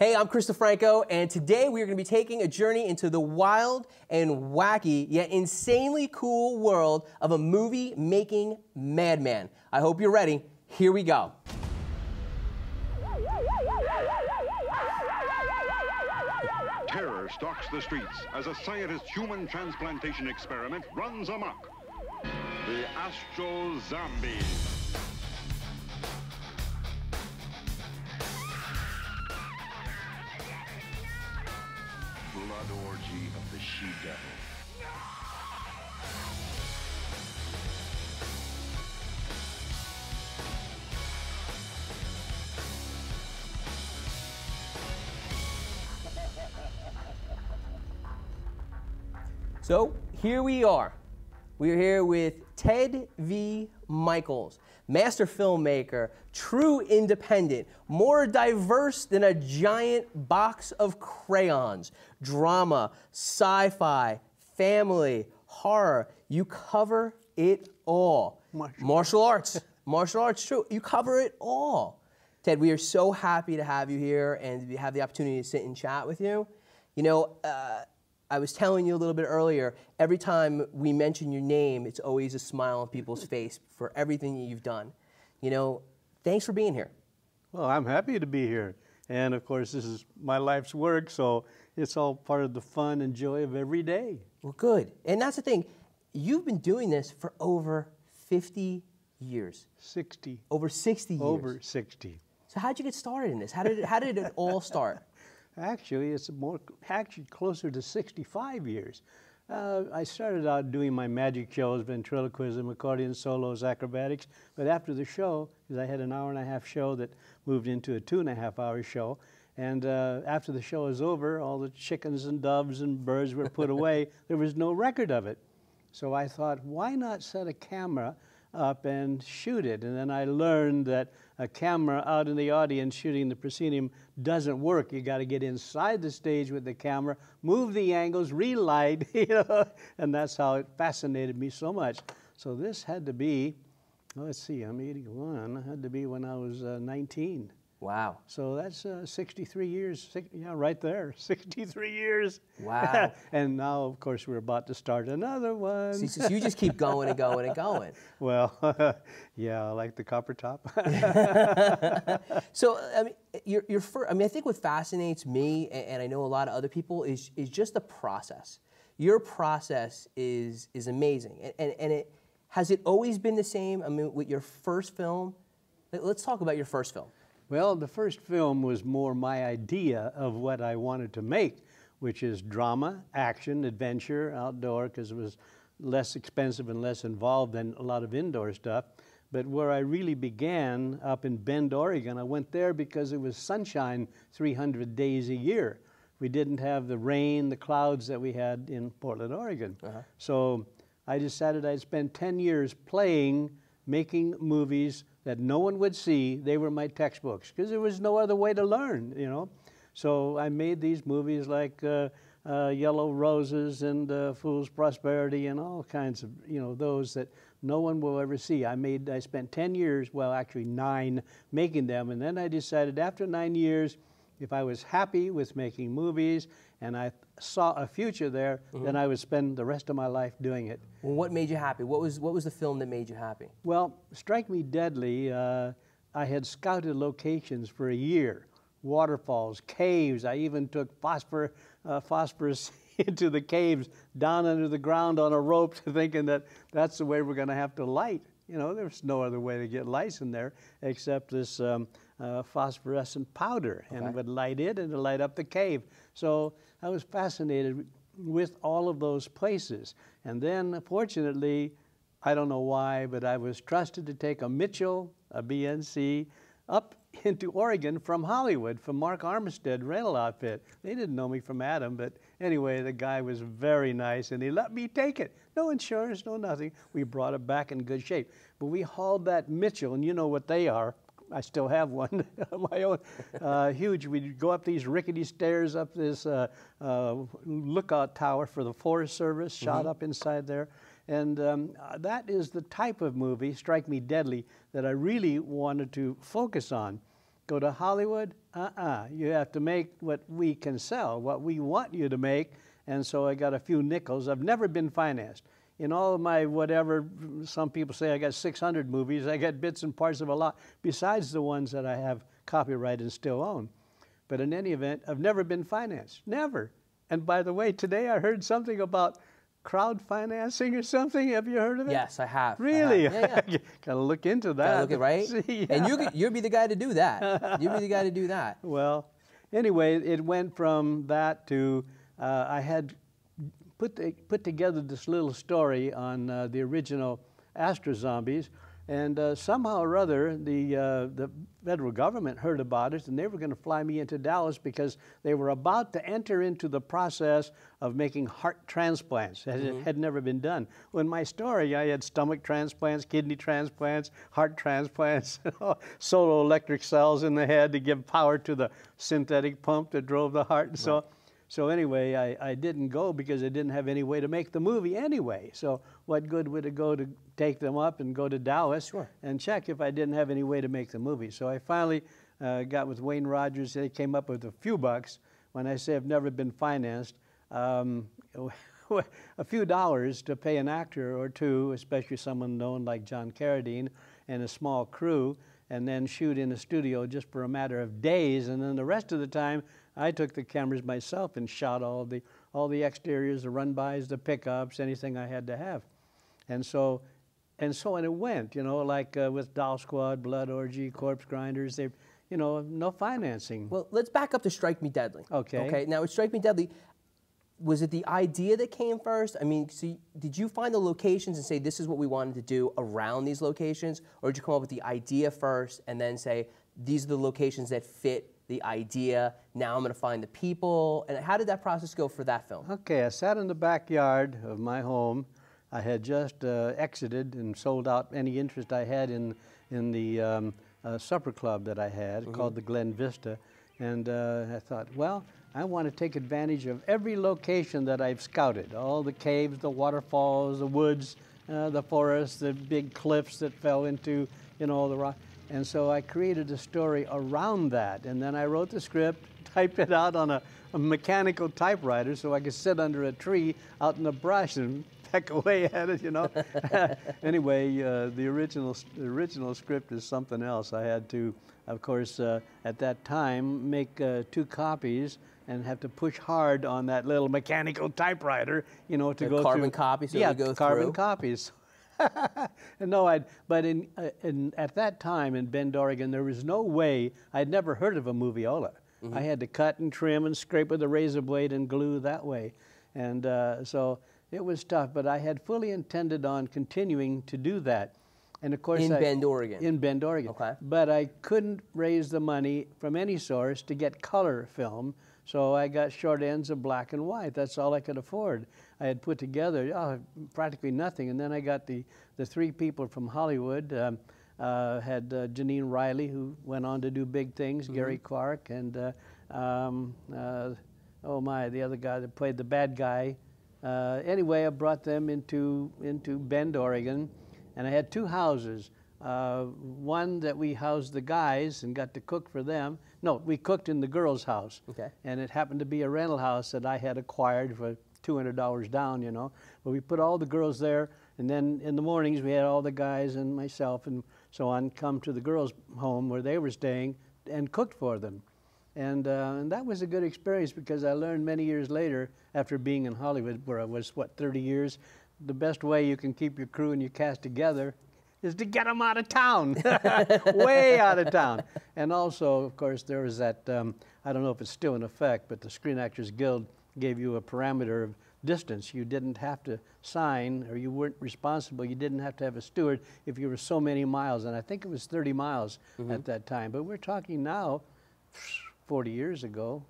Hey, I'm Krista Franco, and today we are going to be taking a journey into the wild and wacky, yet insanely cool world of a movie-making madman. I hope you're ready. Here we go. Terror stalks the streets as a scientist's human transplantation experiment runs amok. The Astro Zombies. Blood orgy of the she-devil. So here we are. We are here with Ted V. Mikels, master filmmaker, true independent, more diverse than a giant box of crayons, drama, sci-fi, family, horror. You cover it all. Martial arts, true. You cover it all. Ted, we are so happy to have you here and to have the opportunity to sit and chat with you. You know, I was telling you a little bit earlier, every time we mention your name, it's always a smile on people's face for everything that you've done. You know, thanks for being here. Well, I'm happy to be here. And of course, this is my life's work, so it's all part of the fun and joy of every day. Well, good. And that's the thing. You've been doing this for over 50 years. 60. Over 60 years. Over 60. So how'd you get started in this? How did it all start? Actually, it's actually closer to 65 years. I started out doing my magic shows, ventriloquism, accordion solos, acrobatics, but after the show, because I had an hour-and-a-half show that moved into a 2.5-hour show, and after the show was over, all the chickens and doves and birds were put away. There was no record of it. So I thought, why not set a camera up and shoot it? And then I learned that a camera out in the audience shooting the proscenium doesn't work. You got to get inside the stage with the camera, move the angles, relight, you know, and that's how it fascinated me so much. So this had to be, well, let's see, I'm 81, it had to be when I was 19. Wow. So that's 63 years, yeah, right there, 63 years. Wow. And now, of course, we're about to start another one. So you just keep going and going and going. Well, yeah, I like the copper top. So, I mean, I think what fascinates me, and I know a lot of other people, is just the process. Your process is amazing. And has it always been the same? I mean, with your first film? Let's talk about your first film. Well, the first film was more my idea of what I wanted to make, which is drama, action, adventure, outdoor, because it was less expensive and less involved than a lot of indoor stuff. But where I really began, up in Bend, Oregon, I went there because it was sunshine 300 days a year. We didn't have the rain, the clouds that we had in Portland, Oregon. So I decided I'd spend 10 years playing, making movies that no one would see. They were my textbooks because there was no other way to learn, you know. So I made these movies like Yellow Roses and Fool's Prosperity and all kinds of, you know, those that no one will ever see. I spent 10 years, well, actually 9, making them. And then I decided after 9 years, if I was happy with making movies and I saw a future there, then I would spend the rest of my life doing it. Well, what made you happy? What was the film that made you happy? Well, Strike Me Deadly, I had scouted locations for a year. Waterfalls, caves. I even took phosphorus into the caves, down under the ground on a rope, thinking that that's the way we're going to have to light. You know, there's no other way to get lights in there except this phosphorescent powder, and it would light it and it would light up the cave. So I was fascinated with all of those places. And then, fortunately, I don't know why, but I was trusted to take a Mitchell, a BNC, up into Oregon from Hollywood, from Mark Armistead rental outfit. They didn't know me from Adam, but anyway, the guy was very nice, and he let me take it. No insurance, no nothing. We brought it back in good shape. But we hauled that Mitchell, and you know what they are. I still have one of my own, huge. We'd go up these rickety stairs, up this lookout tower for the Forest Service, shot up inside there. And that is the type of movie, Strike Me Deadly, that I really wanted to focus on. Go to Hollywood, You have to make what we can sell, what we want you to make. And so I got a few nickels. I've never been financed. In all of my whatever, some people say I got 600 movies. I got bits and parts of a lot, besides the ones that I have copyright and still own. But in any event, I've never been financed. Never. And by the way, today I heard something about crowd financing or something. Have you heard of it? Yes, I have. Really? I have. Yeah. Gotta look into that. Gotta look it right. See, yeah. And you'd be the guy to do that. You'd be the guy to do that. Well, anyway, it went from that to I had put together this little story on the original Astro Zombies, and somehow or other the federal government heard about it, and they were going to fly me into Dallas because they were about to enter into the process of making heart transplants. It had never been done. Well, in my story, I had stomach transplants, kidney transplants, heart transplants, solar electric cells in the head to give power to the synthetic pump that drove the heart. And so anyway, I didn't go because I didn't have any way to make the movie anyway. So what good would it go to take them up and go to Dallas and check if I didn't have any way to make the movie? So I finally got with Wayne Rogers. They came up with a few bucks. When I say I've never been financed, a few dollars to pay an actor or two, especially someone known like John Carradine, and a small crew, and then shoot in a studio just for a matter of days. And then the rest of the time, I took the cameras myself and shot all the exteriors, the run-bys, the pickups, anything I had to have. And so it went, you know, like with Doll Squad, Blood Orgy, Corpse Grinders, they, you know, no financing. Well, let's back up to Strike Me Deadly. Okay. Okay. Now, with Strike Me Deadly, was it the idea that came first? I mean, so did you find the locations and say, this is what we wanted to do around these locations? Or did you come up with the idea first and then say, these are the locations that fit the idea, now I'm going to find the people? And how did that process go for that film? Okay, I sat in the backyard of my home. I had just exited and sold out any interest I had in the supper club that I had called the Glen Vista. And I thought, well, I want to take advantage of every location that I've scouted, all the caves, the waterfalls, the woods, the forests, the big cliffs that fell into, you know, the rock. And so I created a story around that. And then I wrote the script, typed it out on a mechanical typewriter so I could sit under a tree out in the brush and peck away at it, you know. Anyway, the original script is something else. I had to, of course, at that time, make 2 copies and have to push hard on that little mechanical typewriter, you know, to go carbon through. copies. Yeah, go carbon through. copies. No, but at that time in Bend, Oregon, there was no way. I'd never heard of a moviola. I had to cut and trim and scrape with a razor blade and glue that way, and so it was tough. But I had fully intended on continuing to do that, and of course in Bend, Oregon. In Bend, Oregon. Okay. But I couldn't raise the money from any source to get color film. So I got short ends of black and white. That's all I could afford. I had put together practically nothing. And then I got the 3 people from Hollywood. Had Janine Riley, who went on to do big things, Gary Clark, and the other guy that played the bad guy. Anyway, I brought them into Bend, Oregon, and I had 2 houses. One that we housed the guys and got to cook for them. No, we cooked in the girls' house. Okay. And it happened to be a rental house that I had acquired for $200 down, you know. But we put all the girls there, and then in the mornings we had all the guys and myself and so on come to the girls' home where they were staying and cooked for them. And that was a good experience because I learned many years later, after being in Hollywood, where I was, 30 years, the best way you can keep your crew and your cast together is to get them out of town, way out of town. And also, of course, there was that, I don't know if it's still in effect, but the Screen Actors Guild gave you a parameter of distance. You didn't have to sign, or you weren't responsible. You didn't have to have a steward if you were so many miles. And I think it was 30 miles at that time. But we're talking now 40 years ago,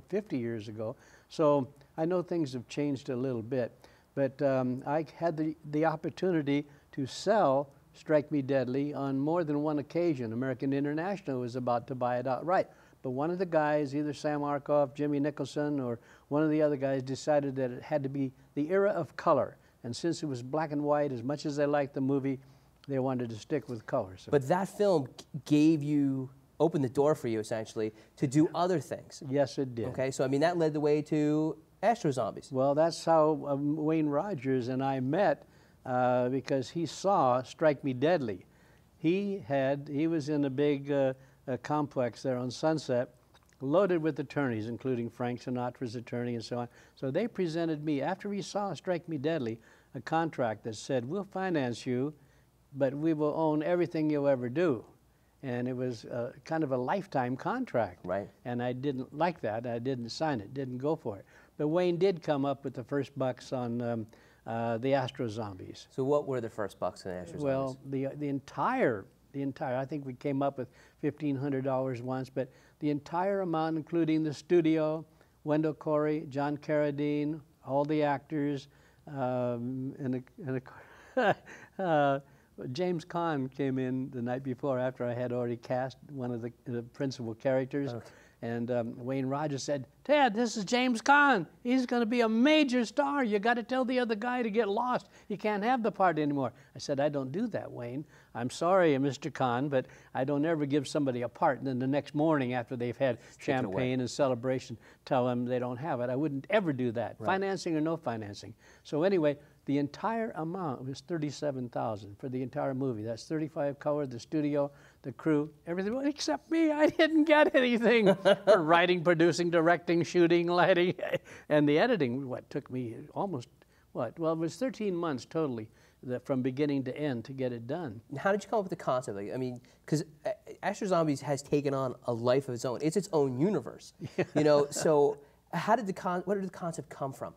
50 years ago. So I know things have changed a little bit. But I had the opportunity to sell Strike Me Deadly on more than one occasion. American International was about to buy it outright. But one of the guys, either Sam Arkoff, Jimmy Nicholson, or one of the other guys decided that it had to be the era of color. And since it was black and white, as much as they liked the movie, they wanted to stick with color. So. But that film gave you opened the door for you, essentially, to do other things. Yes, it did. Okay, so I mean, that led the way to Astro Zombies. Well, that's how Wayne Rogers and I met, because he saw Strike Me Deadly. He was in a big complex there on Sunset, loaded with attorneys, including Frank Sinatra's attorney and so on. So they presented me, after he saw Strike Me Deadly, a contract that said, we'll finance you, but we will own everything you'll ever do. And it was kind of a lifetime contract. Right. And I didn't like that. I didn't sign it, didn't go for it. But Wayne did come up with the first bucks on the Astro Zombies. So what were the first bucks in Astro Zombies? Well, the entire, I think we came up with $1,500 once, but the entire amount, including the studio, Wendell Corey, John Carradine, all the actors, James Caan came in the night before after I had already cast one of the principal characters. Okay. And Wayne Rogers said, Ted, this is James Caan. He's going to be a major star. You got to tell the other guy to get lost. He can't have the part anymore. I said, I don't do that, Wayne. I'm sorry, Mr. Caan, but I don't ever give somebody a part and then the next morning after they've had champagne and celebration, tell them they don't have it. I wouldn't ever do that, right. Financing or no financing. So anyway, the entire amount was $37,000 for the entire movie. That's 35 color, the studio, the crew, everything except me. I didn't get anything for writing, producing, directing, shooting, lighting, and the editing. What took me almost Well, it was 13 months totally, from beginning to end, to get it done. How did you come up with the concept? Like, I mean, because Astro Zombies has taken on a life of its own. It's its own universe. You know, so where did the concept come from?